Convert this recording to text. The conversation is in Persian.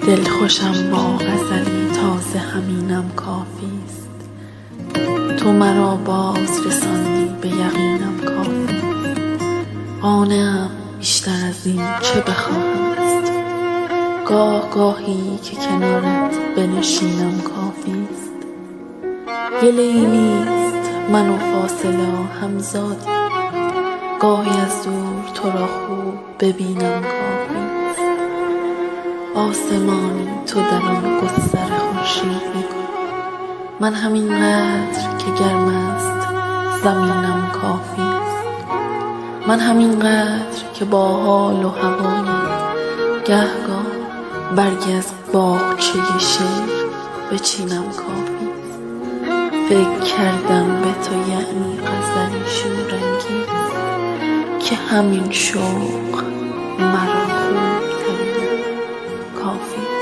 دلخوشم با غزلی تازه همینم کافیست. تو مرا باز رسانی به یقینم کافیست. قانعم بیشتر از این چه بخواهم است. گاه گاهی که کنارت بنشینم کافیست. گله‌ای نیست من و فاصله همزادی. گاهی از دور تو را خوب ببینم کافیست. آسمانی تو در آن گستر خورشید نکن. من همینقدر که گرم است زمینم کافیست. من همینقدر که با حال و هوایت گهگاه برگی از باغچه شعر بچینم کافیست. فکر کردم به تو یعنی غزلی شورانگیز که همین شوق مرا خوب ترینم کافیست.